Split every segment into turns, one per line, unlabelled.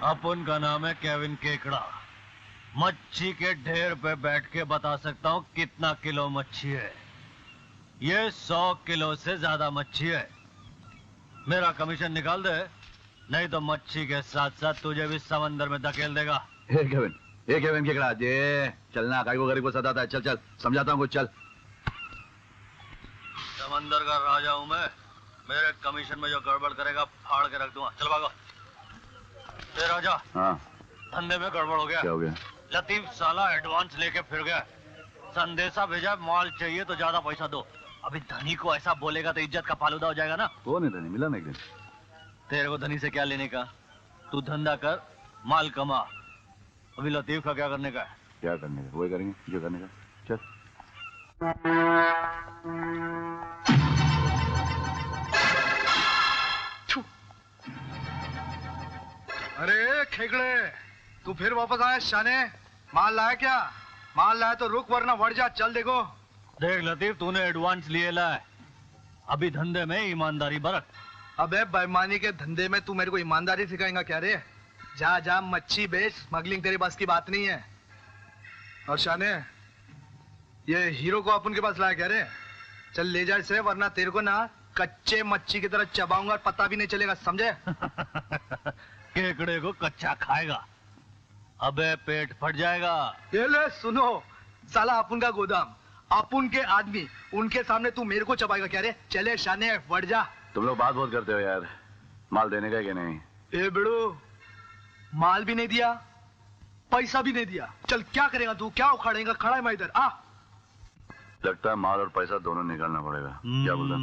अपन का नाम है केविन केकड़ा। मच्छी के ढेर पे बैठ के बता सकता हूँ कितना किलो मच्छी है। ये 100 किलो से ज्यादा मच्छी है। मेरा कमीशन निकाल दे, नहीं तो मच्छी के साथ साथ तुझे भी समंदर में धकेल देगा।
हे केविन केकड़ा, ये चलना काय को गरीब को सताता है। चल चल समझाता हूँ कुछ, चल।
समंदर का राजा हूँ मैं, मेरे कमीशन में जो गड़बड़ करेगा फाड़ के रख दूंगा। चल भागो। राजा,
हाँ,
धंधे में गड़बड़ हो गया।
क्या हो गया?
लतीफ साला एडवांस लेके फिर गया। संदेशा भेजा, माल चाहिए तो ज्यादा पैसा दो। अभी धनी को ऐसा बोलेगा तो इज्जत का फालूदा हो जाएगा ना।
वो नहीं धनी मिला ना एक दिन।
तेरे को धनी से क्या लेने का? तू धंधा कर, माल कमा। अभी लतीफ का क्या करने का है?
क्या करने का? वही करेंगे जो करने का। चल।
अरे खेकड़े, तू फिर वापस आया शाने? माल लाया क्या? माल लाया तो रुक, वरना बढ़ जा। चल देखो।
देख लतीफ, तूने एडवांस लिए ला है, अभी धंधे में ईमानदारी बरत।
अबे बेईमानी के धंधे में तू मेरे को ईमानदारी सिखाएगा क्या रे? जा जा मच्छी बेच, स्मगलिंग तेरे बस की बात नहीं है। और शाने, ये हीरो को अपन के पास लाया क्या रे? चल ले जा इसे, वरना तेरे को ना कच्चे मच्छी की तरह चबाऊंगा, पता भी नहीं चलेगा, समझे?
केकड़े को कच्चा खाएगा, अबे पेट फट जाएगा।
ये ले सुनो, साला अपन का गोदाम, अपन के आदमी, उनके सामने तू मेरे को चबाएगा क्या रे? चले शाने, बढ़ जा।
तुम लोग बात बहुत करते हो यार, माल देने का कि नहीं?
ए बेड़ो, माल भी नहीं दिया, पैसा भी नहीं दिया, चल क्या करेगा तू? क्या उखाड़ेगा? खड़ा है मैं इधर, आ।
लगता है माल और पैसा दोनों निकालना पड़ेगा। क्या बोलता?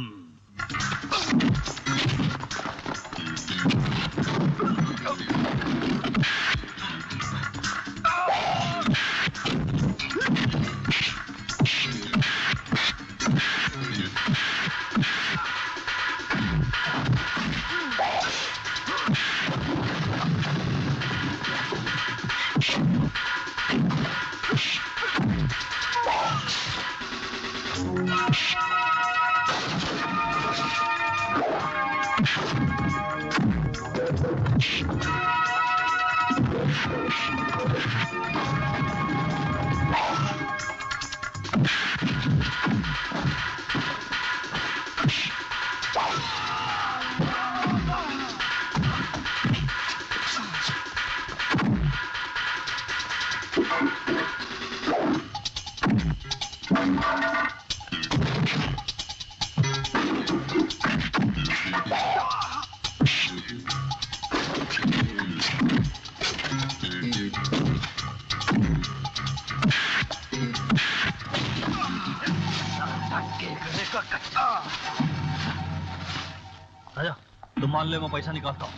मान ले, मैं पैसा निकालता हूँ।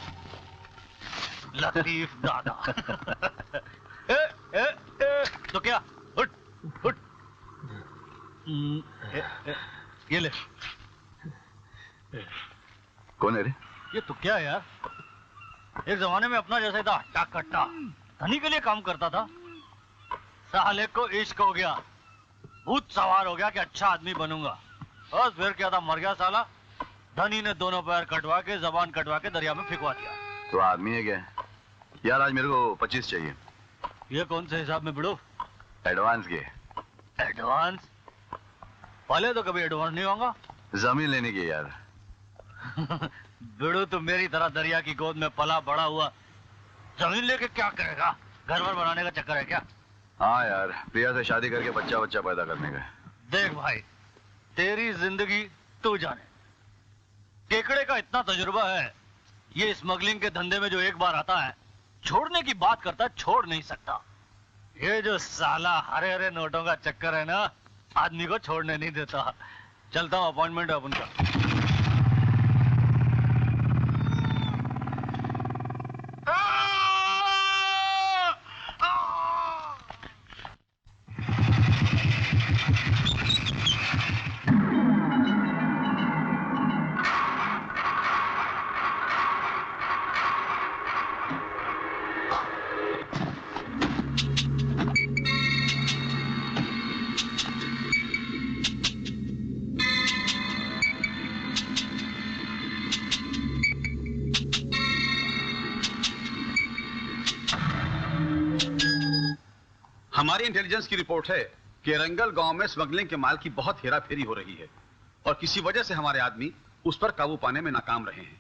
लतीफ दादा। तो क्या? उठ उठ। ये ले।
कौन है रे?
ये तो क्या है यार? एक जमाने में अपना जैसा था, हट्टा कट्टा, धनी के लिए काम करता था। साले को इश्क हो गया, भूत सवार हो गया कि अच्छा आदमी बनूंगा। बस फिर क्या था, मर गया साला। धनी ने दोनों पैर कटवा के, जबान कटवा के दरिया में फेंकवा दिया।
तो आदमी है क्या? यार आज मेरे को 25 चाहिए।
ये कौन से हिसाब में बिड़ो?
एडवांस के।
एडवांस? पहले तो कभी एडवांस नहीं होगा।
जमीन लेने की यार।
बिड़ू तो मेरी तरह दरिया की गोद में पला बड़ा हुआ, जमीन लेके क्या करेगा? घर वर बनाने का चक्कर है क्या?
हाँ यार, प्रिया से शादी करके बच्चा बच्चा पैदा करने का।
देख भाई, तेरी जिंदगी तू जाने। केकड़े का इतना तजुर्बा है, ये स्मगलिंग के धंधे में जो एक बार आता है, छोड़ने की बात करता है, छोड़ नहीं सकता। ये जो साला हरे हरे नोटों का चक्कर है ना, आदमी को छोड़ने नहीं देता। चलता हूँ, अपॉइंटमेंट है अपन का।
हमारी इंटेलिजेंस की रिपोर्ट है कि रंगल गांव में स्मगलिंग के माल की बहुत हेराफेरी हो रही है और किसी वजह से हमारे आदमी उस पर काबू पाने में नाकाम रहे हैं।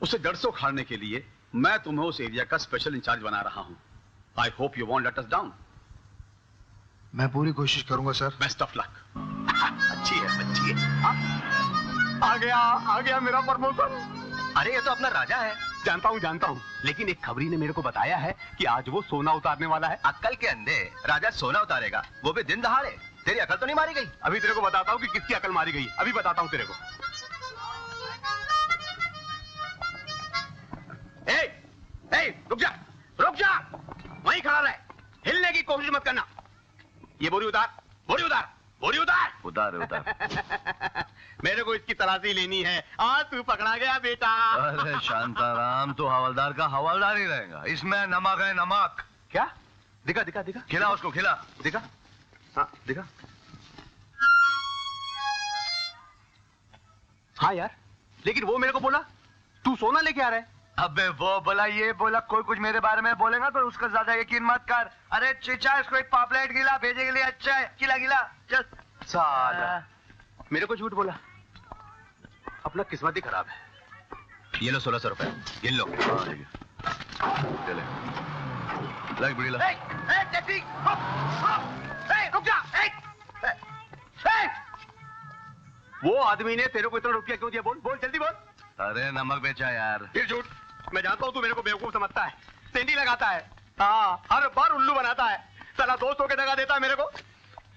उसे जड़ से उखाड़ने के लिए मैं तुम्हें उस एरिया का स्पेशल इंचार्ज बना रहा हूं। I hope you won't let us down.
मैं पूरी कोशिश करूंगा सर।
Best of luck. अच्छी है। आ गया मेरा प्रमोशन।
अरे ये तो अपना राजा है।
जानता हूँ, लेकिन एक खबरी ने मेरे को बताया है कि आज वो सोना उतारने वाला है।
अक्कल के अंधे, राजा सोना उतारेगा, वो भी दिन दहाड़े। तेरी अकल तो नहीं मारी गई?
अभी तेरे को बताता हूँ कि किसकी अकल मारी गई। अभी बताता हूँ तेरे को। रुक जा, वहीं खड़ा रहे, हिलने की कोशिश मत करना। ये बोरी उतार। मेरे को इसकी तलाशी लेनी है। आज तू पकड़ा गया बेटा।
अरे शांताराम, तो हवलदार का हवलदार ही रहेगा। इसमें नमक है, नमक।
क्या? दिखा।
खिला उसको, खिला।
दिखा। हाँ, दिखा। हाँ यार, लेकिन वो मेरे को बोला तू सोना लेके आ रहा है।
अबे वो बोला, ये बोला, कोई कुछ मेरे बारे में बोलेगा तो उसका ज्यादा यकीन मत कर। अरे चिचा, इसको एक पापलेट गिला भेजे के लिए। अच्छा है, गिला चल।
साला मेरे को झूठ बोला। अपना किस्मत ही खराब है।
ये लो 1600 रुपए, गिन लो।
चले लाइक बड़ी ला।
रुक जा। वो आदमी ने तेरे को इतना रुपया क्यों दिया? बोल जल्दी बोल।
अरे नमक बेचा यार।
फिर झूठ। मैं जानता हूँ तू मेरे को बेवकूफ समझता है, सेंडी लगाता है। हाँ, हर बार उल्लू बनाता है। साला दोस्तों के दगा देता है मेरे को।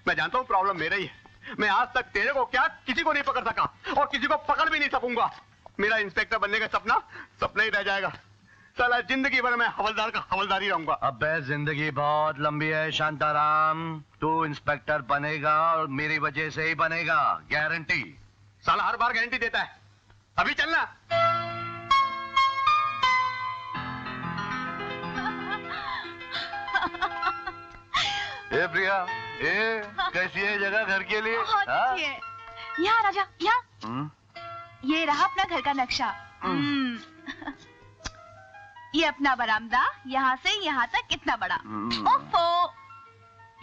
मैं जानता हूँ प्रॉब्लम मेरा ही है। मैं आज तक तेरे को क्या किसी को नहीं पकड़ सका और किसी को पकड़ भी नहीं सकूंगा। मेरा इंस्पेक्टर बनने का सपना ही रह जाएगा। साला जिंदगी भर मैं हवलदार का हवलदार ही रहूंगा।
अबे जिंदगी बहुत लंबी है शांताराम। तू इंस्पेक्टर बनेगा और मेरी वजह से ही बनेगा, गारंटी।
साला हर बार गारंटी देता है। अभी चलना।
ए प्रिया, कैसी है जगह घर के लिए?
बहुत अच्छी है। यहाँ राजा, यहाँ। ये रहा अपना घर का नक्शा। ये अपना बरामदा, यहाँ से यहाँ तक कितना बड़ा। ओफो,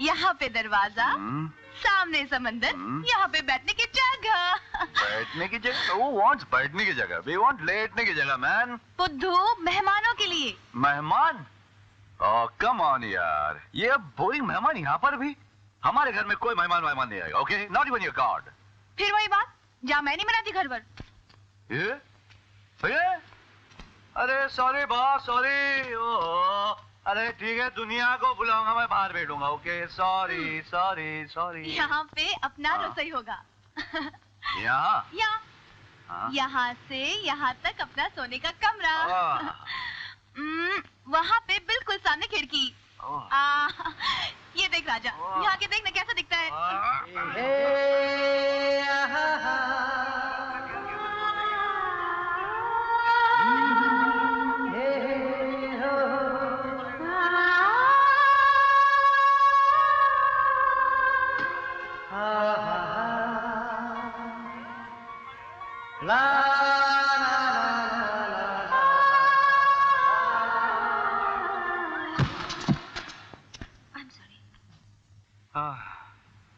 यहाँ पे दरवाजा, सामने समंदर, यहाँ पे बैठने की जगह।
बैठने की जगह? Who wants बैठने की जगह? We want लेटने की जगह, मैन।
बुद्धू, मेहमानों के लिए।
मेहमान? ओह कम ऑन यार, ये बोरिंग मेहमान यहाँ पर भी? हमारे घर में कोई मेहमान नहीं आएगा, okay? Not even your God.
फिर वही बात, जहाँ मैं नहीं बनाती घर पर।
ये? अरे सॉरी बॉस, सॉरी। अरे ठीक है, दुनिया को बुलाऊंगा, मैं बाहर बैठूंगा, ओके? सॉरी।
यहाँ पे अपना रसोई होगा।
यहाँ?
यहाँ से यहाँ तक अपना सोने का कमरा। वहाँ पे बिल्कुल सामने खिड़की। ये देख राजा, यहाँ के देखना कैसा दिखता है।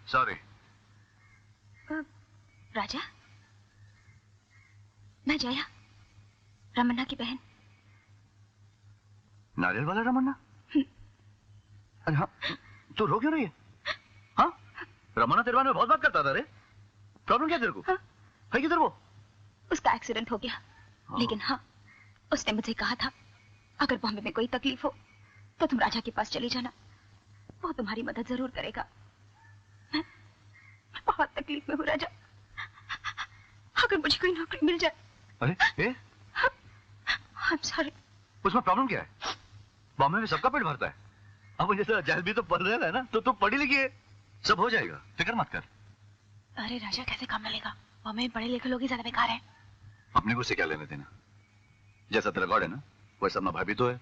सॉरी।
राजा, मैं जया, रमन्ना की बहन।
नारियल वाला रमन्ना? अरे हाँ, तू रो क्यों रही है? हाँ, रमन्ना तेरे बारे में बहुत बात करता था रे। प्रॉब्लम क्या तेरे को? है किधर वो?
उसका एक्सीडेंट हो गया। लेकिन हाँ, उसने मुझे कहा था अगर बॉम्बे में कोई तकलीफ हो तो तुम राजा के पास चली जाना, वो तुम्हारी मदद जरूर करेगा। मैं बहुत तकलीफ में हूँ राजा, अगर मुझे कोई नौकरी मिल जाए।
अरे
I'm sorry।
उसमें प्रॉब्लम क्या है? बॉम्बे में सबका पेट भरता है। अब जैसे जेल भी तो पढ़ रहा है ना, तो तू पढ़ी लिखी है, सब हो जाएगा, फिक्र मत कर।
अरे राजा, कैसे काम मिलेगा? बॉम्बे में पढ़े लिखे लोग ही ज्यादा बेकार हैं।
अपने को उससे क्या लेने देना? जैसा तेरा गॉड है ना, वैसा अपना भाई भी तो है।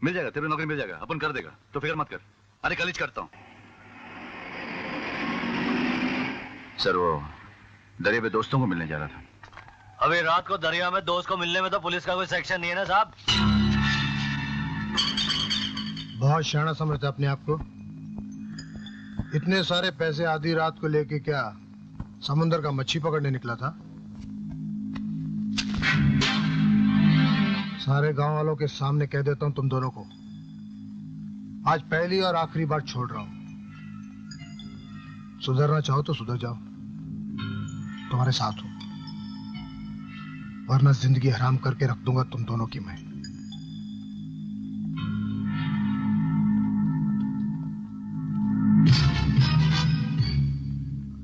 मिल जाएगा, तेरे नौकरी मिल जाएगा, अपन कर देगा, तो फिक्र मत कर। अरे कॉलेज करता हूँ सर। वो दरिया पे दोस्तों को मिलने जा रहा था।
अभी रात को दरिया में दोस्त को मिलने में तो पुलिस का कोई सेक्शन नहीं है ना साहब।
बहुत शाना समझते अपने आप को। इतने सारे पैसे आधी रात को लेके क्या समुद्र का मच्छी पकड़ने निकला था? सारे गांव वालों के सामने कह देता हूं तुम दोनों को, आज पहली और आखिरी बार छोड़ रहा हूं। सुधरना चाहो तो सुधर जाओ, तुम्हारे साथ हूं, वरना जिंदगी हराम करके रख दूंगा तुम दोनों की मैं।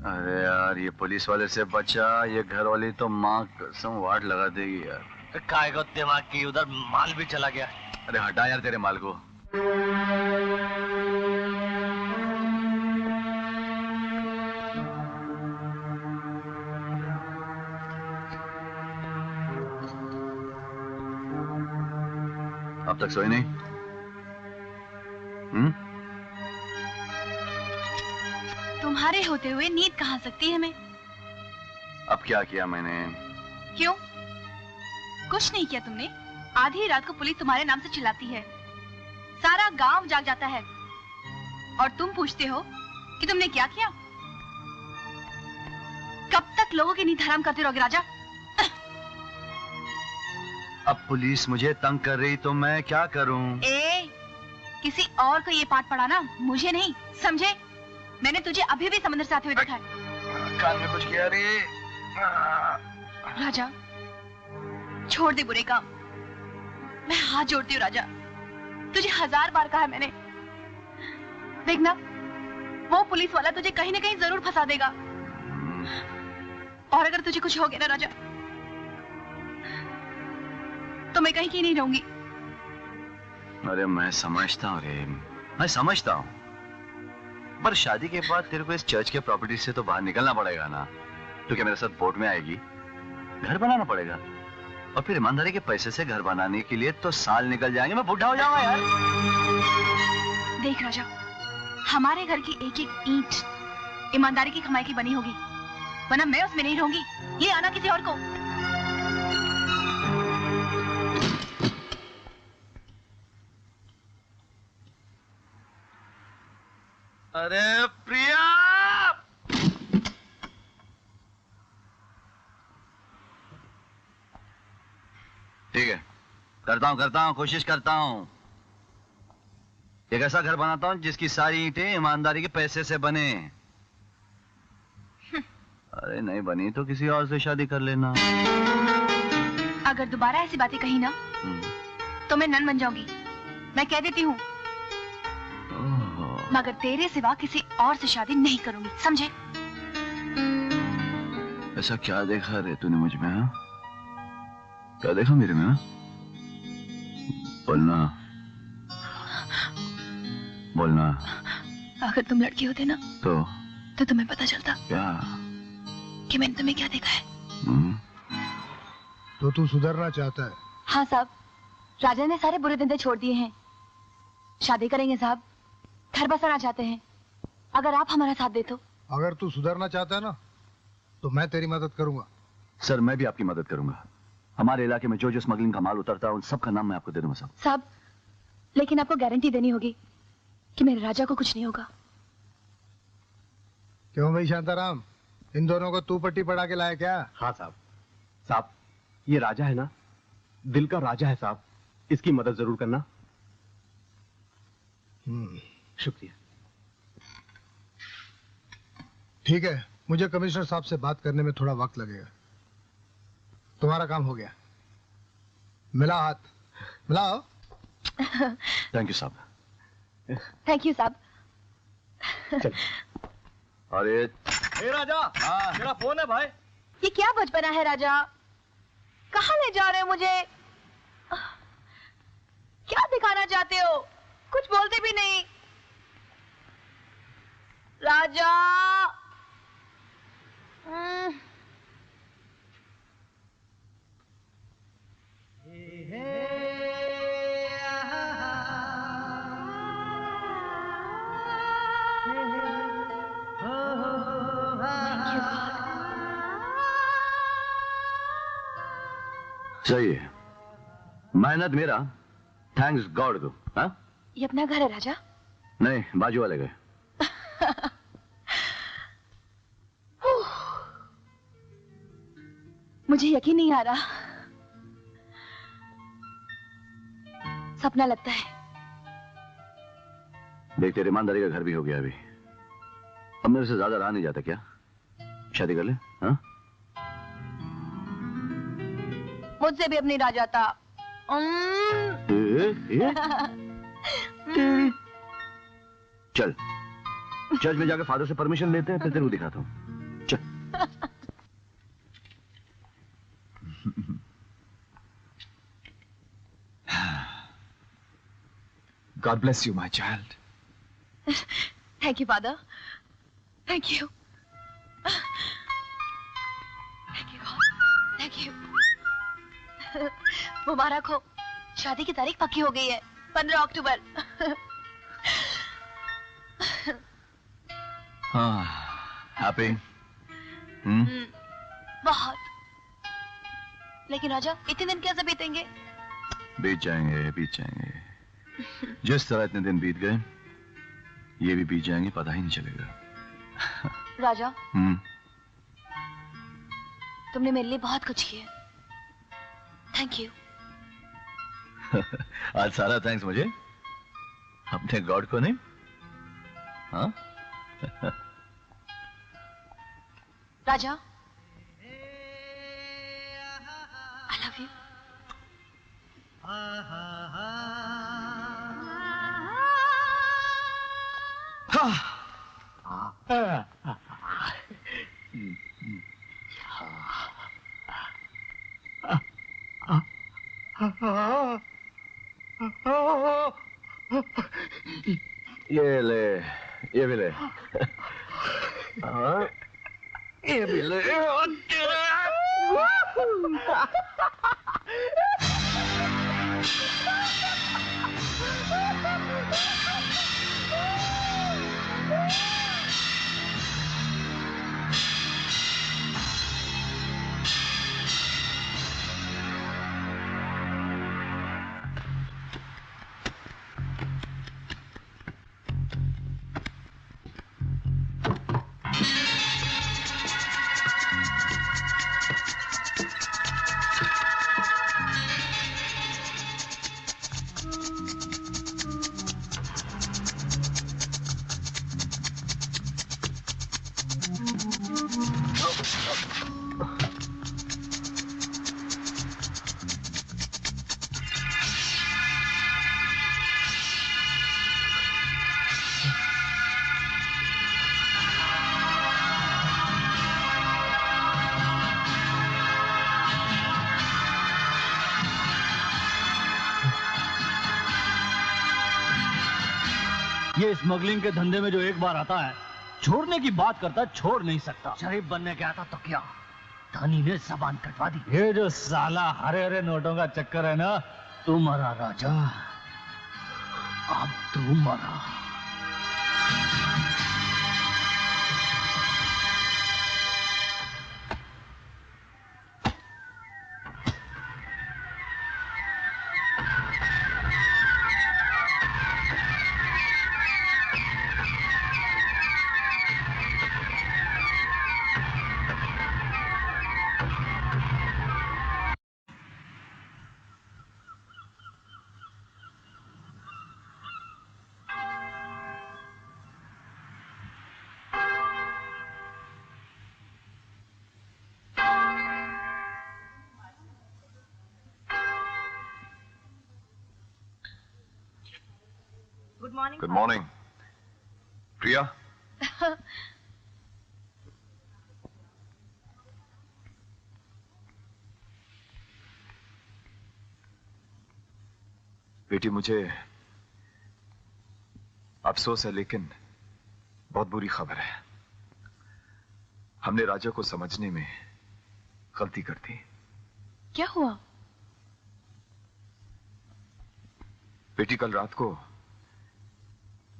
अरे यार, ये पुलिस वाले से बचा, ये घर वाली तो माँ कसम वाट लगा देगी यार।
काय को दिमाग की, उधर माल भी चला गया।
अरे हटा यार तेरे माल को। अब तक सोई नहीं?
तुम्हारे होते हुए नींद कहाँ सकती है मैं?
अब क्या किया मैंने?
क्यों? कुछ नहीं किया तुमने। आधी रात को पुलिस तुम्हारे नाम से चिल्लाती है, सारा गांव जाग जाता है, और तुम पूछते हो कि तुमने क्या किया? कब तक लोगों की नींद हराम करते रहोगे राजा?
अब पुलिस मुझे तंग कर रही तो मैं क्या करूं?
किसी और को ये पाठ पढ़ाना, मुझे नहीं, समझे? मैंने तुझे अभी भी समंदर से आते हुए देखा है।
कान में कुछ किया रे?
राजा, छोड़ दे बुरे काम। मैं हाथ जोड़ती हूँ राजा, तुझे 1000 बार कहा है मैंने। देखना, वो पुलिस वाला तुझे कहीं ना कहीं जरूर फंसा देगा, और अगर तुझे कुछ हो गया ना राजा, तो मैं कहीं की नहीं रहूंगी।
अरे मैं समझता हूँ रे, मैं समझता हूँ, पर शादी के बाद तेरे को इस चर्च के प्रॉपर्टी से तो बाहर निकलना पड़ेगा ना। तो क्या मेरे साथ बोट में आएगी? घर बनाना पड़ेगा, और फिर ईमानदारी के पैसे से घर बनाने के लिए तो साल निकल जाएंगे, मैं बूढ़ा हो जाऊंगा यार।
देख राजा, हमारे घर की एक एक ईंट ईमानदारी की कमाई की बनी होगी, वरना मैं उसमें नहीं रहूंगी। ये आना किसी और को।
अरे प्रिया!
ठीक है, करता हूँ, कोशिश करता हूँ। एक ऐसा घर बनाता हूँ जिसकी सारी ईंटें ईमानदारी के पैसे से बने। अरे नहीं बनी तो किसी और से शादी कर लेना।
अगर दोबारा ऐसी बातें कही ना, तो मैं नन बन जाऊंगी, मैं कह देती हूँ। मगर तेरे सिवा किसी और से शादी नहीं करूंगी, समझे?
ऐसा क्या देखा रे तूने मुझ में? हाँ, क्या देखा मेरे में? हाँ, बोलना।
अगर तुम लड़की होते ना,
तो
तुम्हें पता चलता
क्या
कि मैंने तुम्हें क्या देखा है।
तो तू सुधरना चाहता है?
हाँ साहब, राजा ने सारे बुरे धंधे छोड़ दिए हैं, शादी करेंगे साहब, घर बसाना चाहते हैं, अगर आप हमारा साथ दे तो।
अगर तू सुधरना चाहता है ना, तो मैं तेरी मदद करूंगा।
सर, मैं भी आपकी मदद करूंगा। हमारे इलाके में जो जो स्मगलिंग का माल उतरता है उन सब का नाम मैं आपको दे दूंगा साहब।
साहब, लेकिन आपको गारंटी देनी होगी कि मेरे राजा को कुछ नहीं होगा।
क्यों भाई शांताराम, इन दोनों को तू पट्टी पड़ा के लाया क्या?
हाँ साहब। साहब, ये राजा है ना, दिल का राजा है साहब, इसकी मदद जरूर करना। शुक्रिया।
ठीक है, मुझे कमिश्नर साहब से बात करने में थोड़ा वक्त लगेगा। तुम्हारा काम हो गया, मिला हाथ मिलाओ।
थैंक यू साहब।
थैंक यू साहब।
अरे
राजा, मेरा फोन है भाई।
ये क्या बचपना है राजा, कहाँ ले जा रहे हो मुझे? क्या दिखाना चाहते हो? कुछ बोलते भी नहीं। राजा,
सही है, मेहनत मेरा, थैंक्स गॉड को। हाँ,
ये अपना घर है राजा?
नहीं, बाजू वाले गए।
मुझे यकीन नहीं आ रहा, सपना लगता है।
देख, तेरी ईमानदारी का घर भी हो गया अभी। अब मेरे से ज्यादा रहा नहीं जाता क्या? शादी कर ले, हाँ?
मुझसे भी अब नहीं रहा जाता।
चल, चर्च में जाकर फादर से परमिशन लेते हैं, फिर तेरे को दिखाता हूँ। चल।
God bless you, my child.
Thank you, father. Thank you. Thank you, God. Thank you. मुबारक हो, शादी की तारीख पक्की हो गई है, 15 अक्टूबर।
हाँ, हैप्पी?
बहुत। लेकिन राजा, इतने दिन कैसे बीतेंगे?
बीत जाएंगे, बीत जाएंगे। जिस तरह इतने दिन बीत गए, ये भी बीत जाएंगे, पता ही नहीं चलेगा।
राजा, तुमने मेरे लिए बहुत कुछ किया। Thank you.
आज सारा थैंक्स मुझे, अपने गॉड को नहीं? हाँ?
राजा, I love you.
ये ले, ये भी ले। हाँ, ये भी ले।
ये स्मगलिंग के धंधे में जो एक बार आता है, छोड़ने की बात करता है, छोड़ नहीं सकता। शरीफ बनने गया था तो क्या, धनी ने जबान कटवा दी। ये जो साला हरे हरे नोटों का चक्कर है ना, तू मरा राजा, अब तू मरा।
Good morning. Priya? बेटी, मुझे अफसोस है, लेकिन बहुत बुरी खबर है। हमने राजा को समझने में गलती कर दी।
क्या हुआ?
बेटी, कल रात को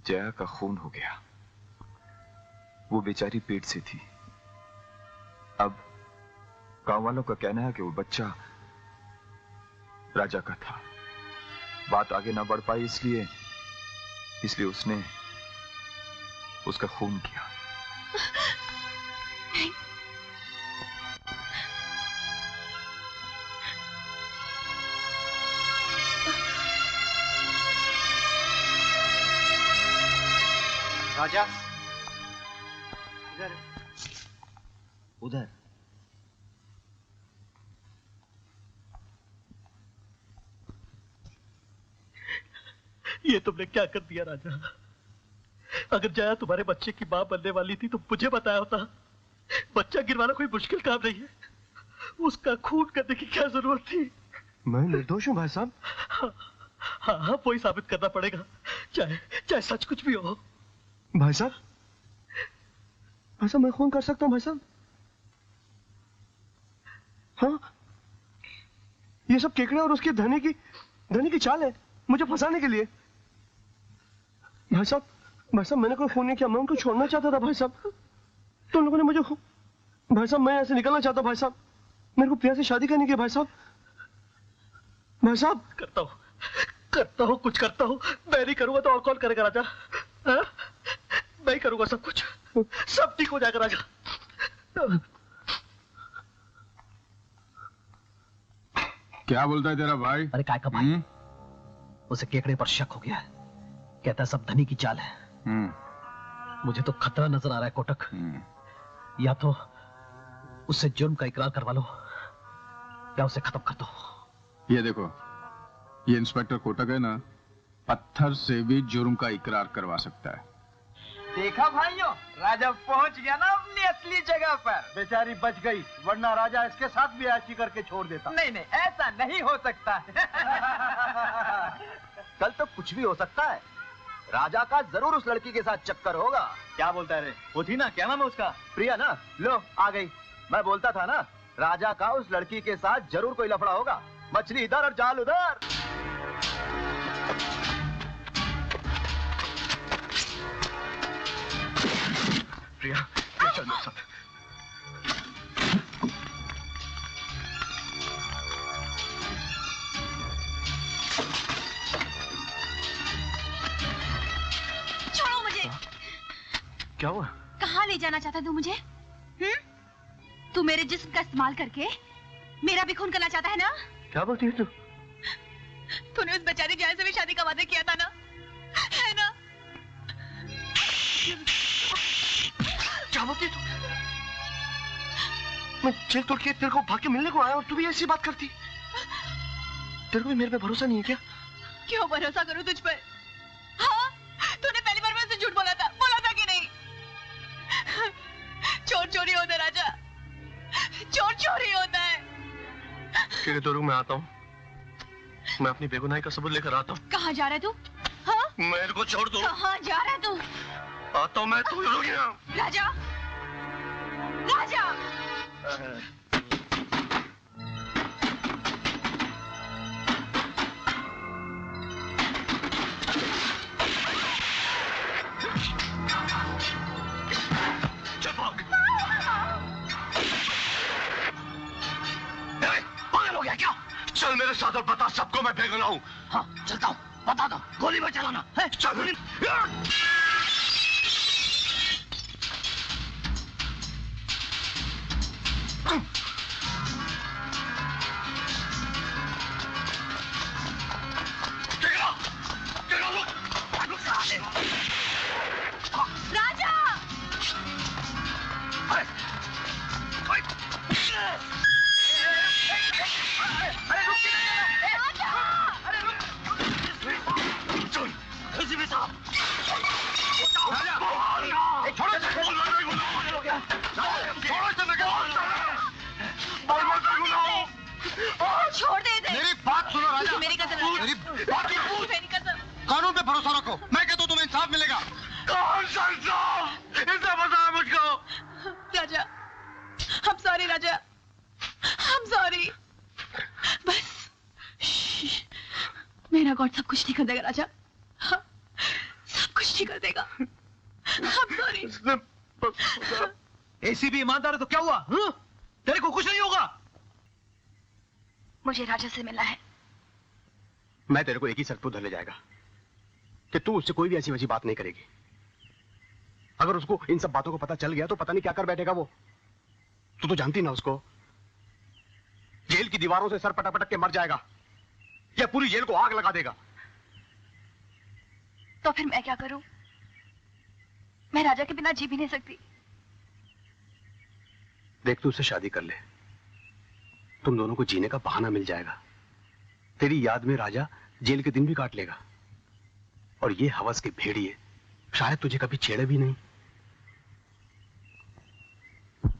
जया का खून हो गया। वो बेचारी पेट से थी। अब गांव वालों का कहना है कि वो बच्चा राजा का था। बात आगे ना बढ़ पाई, इसलिए इसलिए उसने उसका खून किया।
नहीं।
राजा इधर
उधर।
ये तुमने क्या कर दिया राजा? अगर जया तुम्हारे बच्चे की मां बनने वाली थी तो मुझे बताया होता। बच्चा गिरवाना कोई मुश्किल काम नहीं है, उसका खून करने की क्या जरूरत थी?
मैं निर्दोष हूँ भाई साहब।
हाँ, वही साबित करना पड़ेगा, चाहे सच कुछ भी हो।
भाई साहब मैं खून कर सकता हूँ भाई साहब। हाँ, ये सब केकड़े और उसके धनी की चाल है मुझे फंसाने के लिए। भाई साहब मैंने कोई खून नहीं किया, मैं उनको छोड़ना चाहता था भाई साहब। तुम लोगों ने मुझे भाई साहब, मैं ऐसे निकलना चाहता भाई साहब। मेरे को प्रिया से शादी करनी है भाई साहब। भाई साहब
करता हूँ कुछ करता हूँ। मैं नहीं करूंगा तो और कौन करेगा राजा? हाँ? मैं ही करूंगा सब कुछ, सब ठीक हो जाएगा राजा।
क्या बोलता है तेरा भाई?
अरे काय का भाई? उसे केकड़े पर शक हो गया है, कहता है सब धनी की चाल है। मुझे तो खतरा नजर आ रहा है कोटक। या तो उससे जुर्म का इकरार करवा लो या उसे खत्म कर दो।
ये देखो, ये इंस्पेक्टर कोटक है ना, पत्थर से भी जुर्म का इकरार करवा सकता है।
देखा भाइयों, राजा पहुंच गया ना अपनी असली जगह पर।
बेचारी बच गई, वरना राजा इसके साथ भी ऐसी करके छोड़ देता।
नहीं ऐसा नहीं हो सकता।
कल तो कुछ भी हो सकता है। राजा का जरूर उस लड़की के साथ चक्कर होगा।
क्या बोलता है रे? वो थी ना, क्या नाम है उसका?
प्रिया ना, लो आ गई। मैं बोलता था ना, राजा का उस लड़की के साथ जरूर कोई लफड़ा होगा। मछली इधर और जाल उधर।
प्रिया चल मेरे साथ।
छोड़ो मुझे।
क्या हुआ?
कहाँ ले जाना चाहता तू मुझे? तू मेरे जिस्म का इस्तेमाल करके मेरा भी खून करना चाहता है ना?
क्या बोलती है तू?
तूने उस बेचारी जया से भी शादी का वादा किया था ना, है ना?
क्या बोलती है तू? मैं जेल तोड़ के तेरे को भाग के मिलने को आया और तू भी ऐसी बात करती? तेरे को भी मेरे पे भरोसा नहीं है क्या?
क्यों भरोसा करूं तुझ पर? हाँ, तूने पहली बार मुझसे झूठ बोला था कि नहीं? चोर चोरी होता है राजा, चोर चोरी होता है।
ठीक है, तो रुक, मैं आता हूँ। मैं अपनी बेगुनाही का सबूत लेकर आता हूँ।
कहाँ जा रहा है तू? हाँ?
मेरे को छोड़ दो।
कहाँ जा रहा है तू?
आता हूँ मैं, तू रुकी ना।
राजा, राजा।
पागल हो गया क्या? चल मेरे साथ और बता सबको मैं बेगुनाह हूँ।
हाँ चलता हूँ, बता दो, गोली में चलाना है।
चल।
राजा! छोड़ दे दे।
मेरी बात सुनो राजा।
मेरी कसम।
मेरी बात
मेरी कसम।
कानून पे भरोसा रखो। मैं कहता हूँ तुम्हें इंसाफ मिलेगा। कौन सा इंसाफ? इसने फंसाया मुझको।
राजा, I'm sorry Raja, I'm sorry। बस मेरा गॉड सब कुछ ठीक कर देगा राजा, हाँ, सब कुछ ठीक कर देगा। I'm sorry।
एसीबी ईमानदार है तो क्या हुआ? तेरे को कुछ नहीं होगा।
मुझे राजा से मिलना है।
मैं तेरे को एक ही सलपूत ले जाएगा। कि तू उससे कोई भी ऐसी वैसी बात नहीं करेगी। अगर उसको इन सब बातों को पता चल गया तो पता नहीं क्या कर बैठेगा वो। तू तो जानती ना उसको, जेल की दीवारों से सर पटक पटक के मर जाएगा या पूरी जेल को आग लगा देगा।
तो फिर मैं क्या करूं? मैं राजा के बिना जी भी नहीं सकती।
देख, तू उससे शादी कर ले, तुम दोनों को जीने का बहाना मिल जाएगा। तेरी याद में राजा जेल के दिन भी काट लेगा और ये हवस के भेड़िए शायद तुझे कभी छेड़े भी नहीं।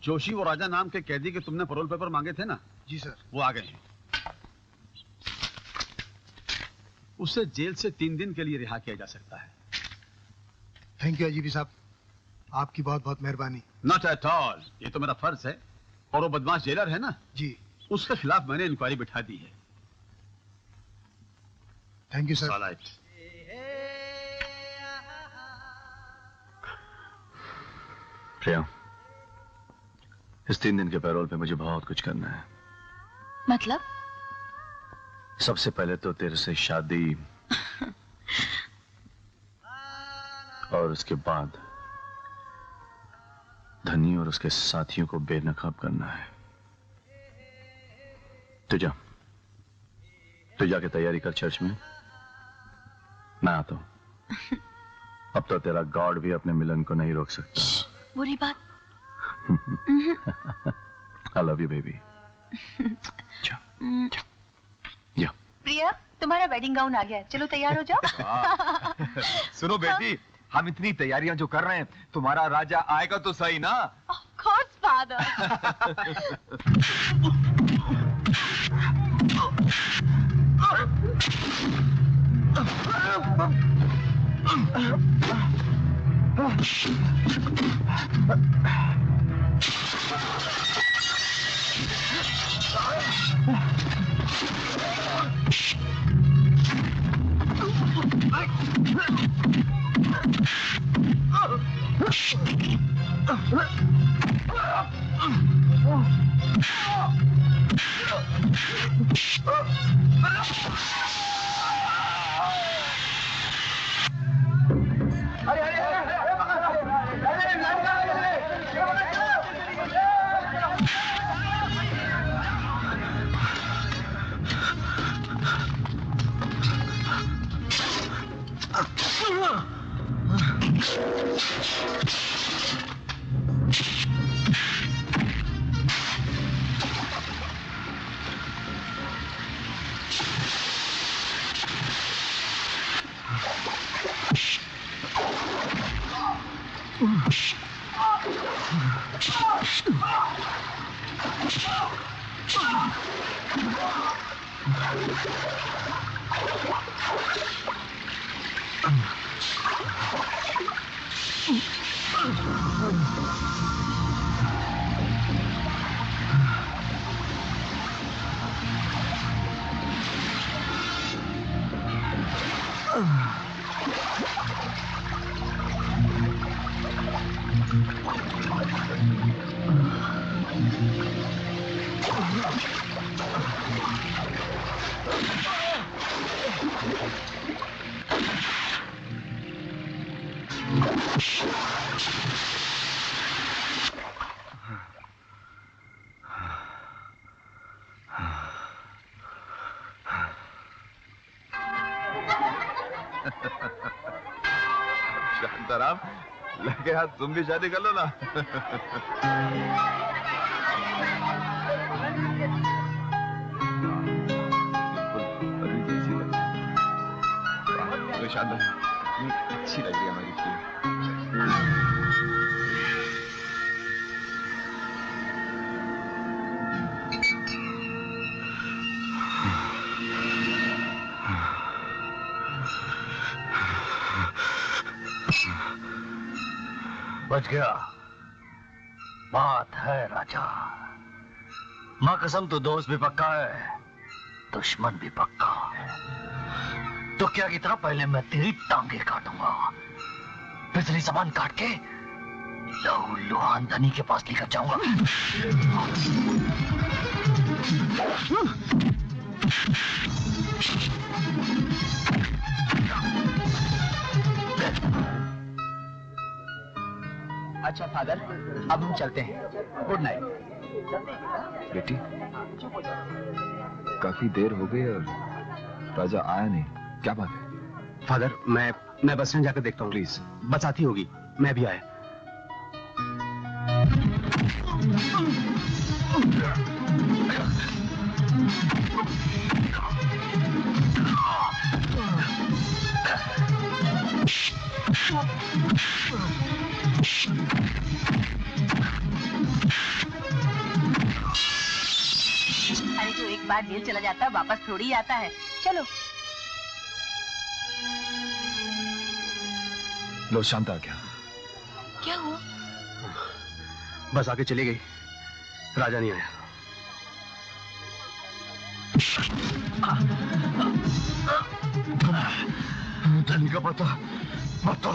जोशी, वो राजा नाम के कैदी के तुमने पैरोल पेपर मांगे थे ना?
जी सर।
वो आ गए हैं। उसे जेल से 3 दिन के लिए रिहा किया जा सकता है।
थैंक यू आईजीपी साहब, आपकी बहुत बहुत मेहरबानी।
नॉट एट ऑल, ये तो मेरा फर्ज है। और वो बदमाश जेलर है ना
जी,
उसके खिलाफ मैंने इंक्वायरी बिठा दी है।
Thank you sir.
ऑलराइट।
प्रिया, इस 3 दिन के पैरोल पे मुझे बहुत कुछ करना है।
मतलब?
सबसे पहले तो तेरे से शादी और उसके बाद धनी और उसके साथियों को बेनकाब करना है। तू जाके तैयारी कर चर्च में, मैं आता हूं। अब तो तेरा गॉड भी अपने मिलन को नहीं रोक सकता।
बुरी बात।
I love you, baby. जा।
प्रिया, तुम्हारा वेडिंग गाउन आ गया है, चलो तैयार हो जाओ।
सुनो बेटी, हम इतनी तैयारियां जो कर रहे हैं, तुम्हारा राजा आएगा तो सही ना?
Of course, father.
शांताराम, लगे हाथ तुम भी शादी कर लो ना। बिल्कुल शानदार, अच्छी लग रही है हमारी फिल्म।
बच गया। बात है राजा, मां कसम तो दोस्त भी पक्का है, दुश्मन भी पक्का है। तो क्या की तरह पहले मैं तेरी टांगे काटूंगा, फिर तेरी जबान काट के लहू लुहान धनी के पास लेकर जाऊंगा।
अच्छा फादर, अब हम चलते हैं। Good night.
बेटी, काफी देर हो गई और राजा आया नहीं, क्या बात है?
फादर, मैं बस स्टैंड जाकर देखता हूँ।
प्लीज।
बस आती होगी, मैं भी आया।
अरे जो एक बार जेल चला जाता है वापस थोड़ी ही आता है। चलो।
लो, शांता क्या?
क्या हुआ?
बस आके चली गई, राजा नहीं आया।
धनी का पता बता।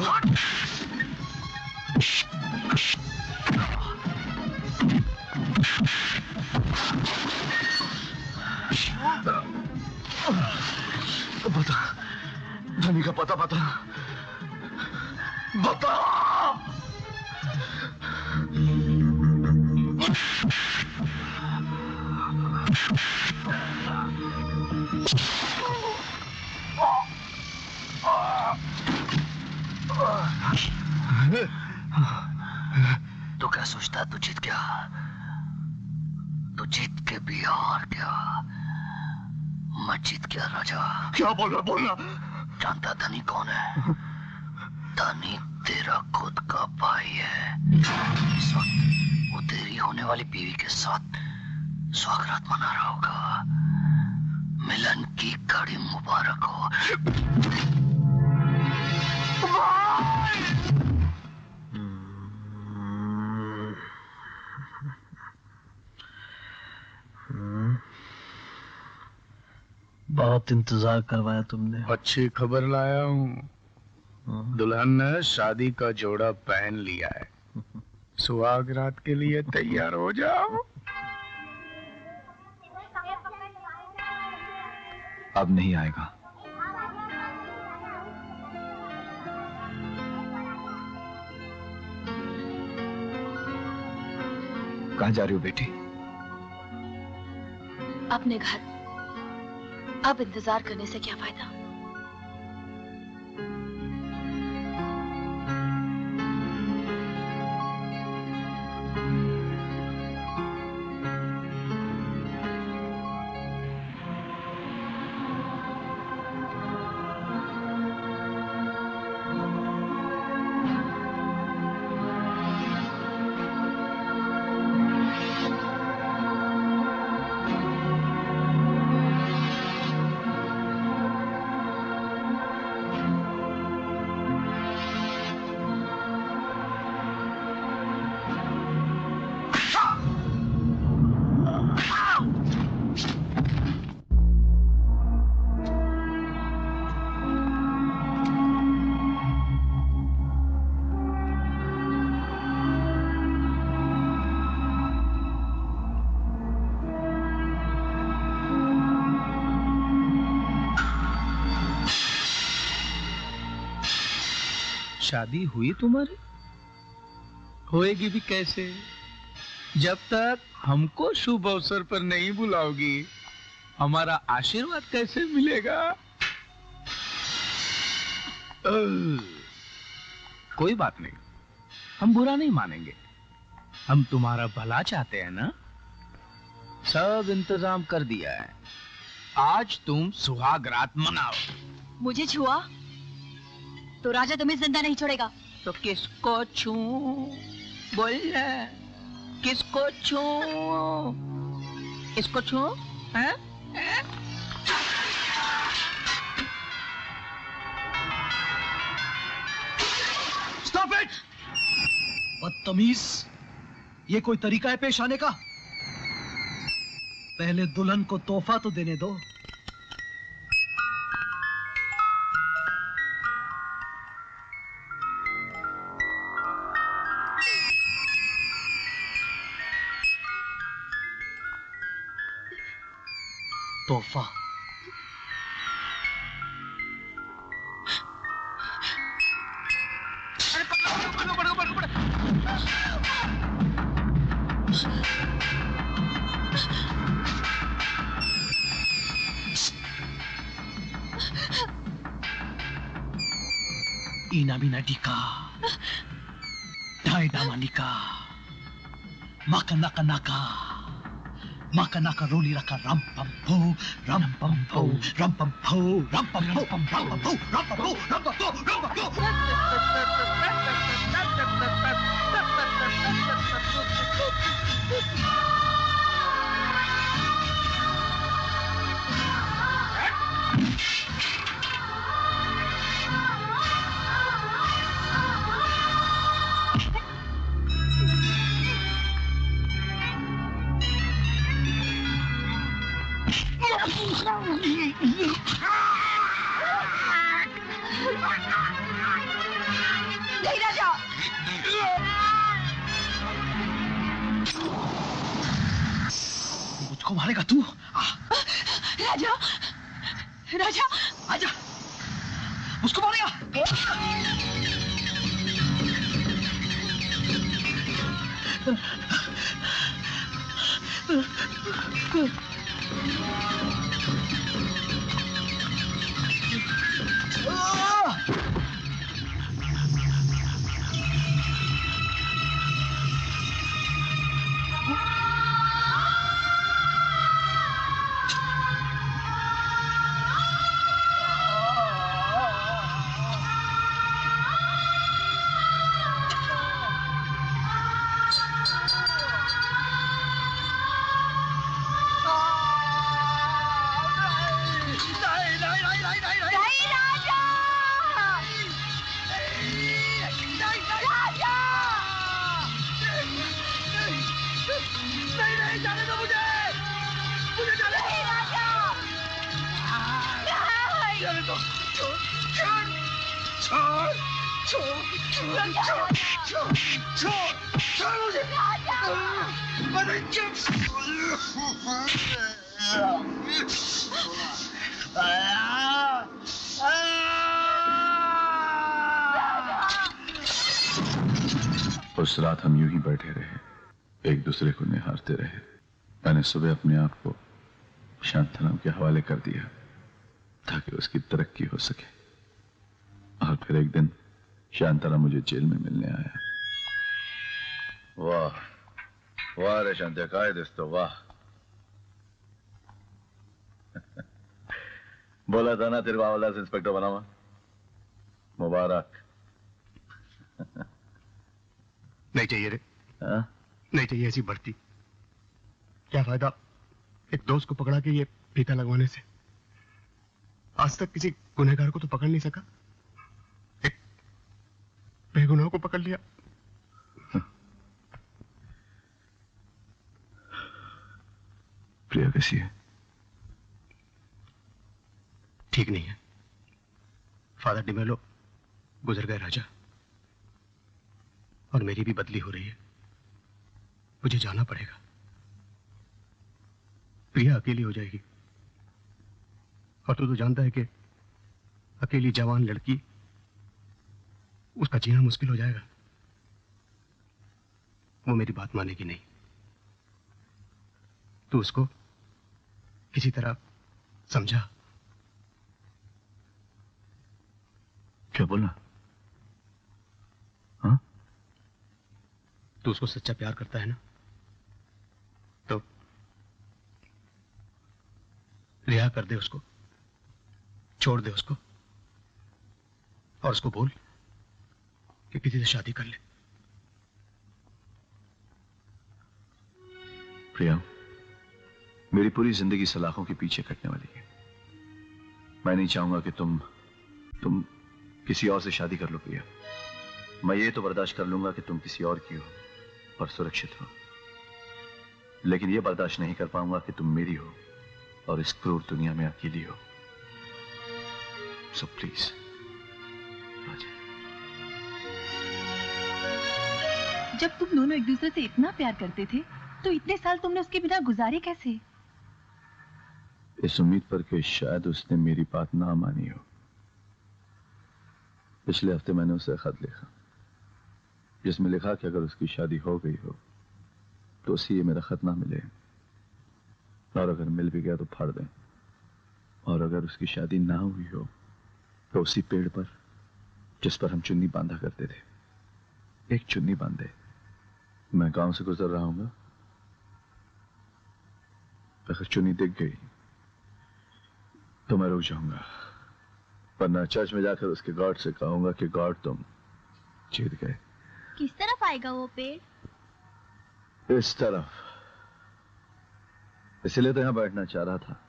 बता, धनी का पता बता, बता।
तू क्या सोचता है? तू जीत गया? तू जीत के भी हार गया। मैं जीत गया राजा।
क्या बोल रहा? बोलना।
जानता धनी कौन है? धनी तेरा खुद का भाई है। इस वक्त वो तेरी होने वाली बीवी के साथ स्वागत मना रहा होगा। मिलन की घड़ी मुबारक हो।
बहुत इंतजार करवाया तुमने।
अच्छी खबर लाया हूँ। दुल्हन ने शादी का जोड़ा पहन लिया है। सुहाग रात के लिए तैयार हो जाओ।
अब नहीं आएगा। कहाँ जा रही हो बेटी?
अपने घर। अब इंतजार करने से क्या फायदा?
शादी हुई तुम्हारी? होएगी भी कैसे जब तक हमको शुभ अवसर पर नहीं बुलाओगी? हमारा आशीर्वाद कैसे मिलेगा? कोई बात नहीं, हम बुरा नहीं मानेंगे। हम तुम्हारा भला चाहते हैं ना। सब इंतजाम कर दिया है। आज तुम सुहाग रात मनाओ।
मुझे छुआ तो राजा तुम्हें जिंदा नहीं छोड़ेगा।
तो किसको छू? बोल ना, किसको छू? किसको छू? हैं?
Stop it! बदतमीज, ये कोई तरीका है पेश आने का? पहले दुल्हन को तोहफा तो देने दो। तोहफा।
Inaminadika. Daidamanika. Makanaka. Makanaka roli raka rampampo. Rampampo. Rampampo. Rampampo. Rampampo. Rampampo. Rampampo.
नहीं राजा।
मुझको मारेगा तू?
राजा, राजा,
आजा, उसको मारेगा।
उस रात हम यूं ही बैठे रहे, एक दूसरे को निहारते रहे। मैंने सुबह अपने आप को शांतराम के हवाले कर दिया ताकि उसकी तरक्की हो सके। और फिर एक दिन शांताराम मुझे जेल में मिलने आया। वाह वाह रे शांति, काय दोस्तों, वाह। बोला था ना तेरे बाबा से इंस्पेक्टर बनावा, मुबारक।
नहीं चाहिए रे।
हाँ?
नहीं चाहिए ऐसी बढ़ती। क्या फायदा एक दोस्त को पकड़ा के ये फीता लगवाने से। आज तक किसी गुनहगार को तो पकड़ नहीं सका, एक बेगुनाह को पकड़ लिया।
प्रिया कैसी है?
ठीक नहीं है। फादर डिमेलो गुजर गए राजा, और मेरी भी बदली हो रही है। मुझे जाना पड़ेगा। प्रिया अकेली हो जाएगी, और तू तो जानता है कि अकेली जवान लड़की, उसका जीना मुश्किल हो जाएगा। वो मेरी बात मानेगी नहीं। तू उसको किसी तरह समझा।
क्या बोला?
तू उसको सच्चा प्यार करता है ना, तो रिहा कर दे उसको, छोड़ दे उसको, और उसको बोल कि किसी से शादी कर ले।
प्रिया, मेरी पूरी जिंदगी सलाखों के पीछे कटने वाली है। मैं नहीं चाहूंगा कि तुम किसी और से शादी कर लो प्रिया। मैं ये तो बर्दाश्त कर लूंगा कि तुम किसी और की हो और सुरक्षित हो, लेकिन ये बर्दाश्त नहीं कर पाऊंगा कि तुम मेरी हो और इस क्रूर दुनिया में अकेली हो। सो प्लीज
जब तुम दोनों एक दूसरे से इतना प्यार करते थे, तो इतने साल तुमने उसके बिना गुजारे कैसे?
इस उम्मीद पर कि शायद उसने मेरी बात ना मानी हो। पिछले हफ्ते मैंने उसे खत लिखा, जिसमें लिखा कि अगर उसकी शादी हो गई हो तो उसे ये मेरा खत ना मिले, और अगर मिल भी गया तो फाड़ दें, और अगर उसकी शादी ना हुई हो तो उसी पेड़ पर जिस पर हम चुन्नी बांधा करते थे। एक चुन्नी बांधे मैं गांव से गुजर रहा हूंगा, अगर चुन्नी दिख गई तो मैं रुक जाऊंगा, वरना चर्च में जाकर उसके गॉड से कहूंगा कि गॉड तुम जीत गए।
किस तरफ आएगा वो पेड़?
इस तरफ। इसलिए तो यहां बैठना चाह रहा था।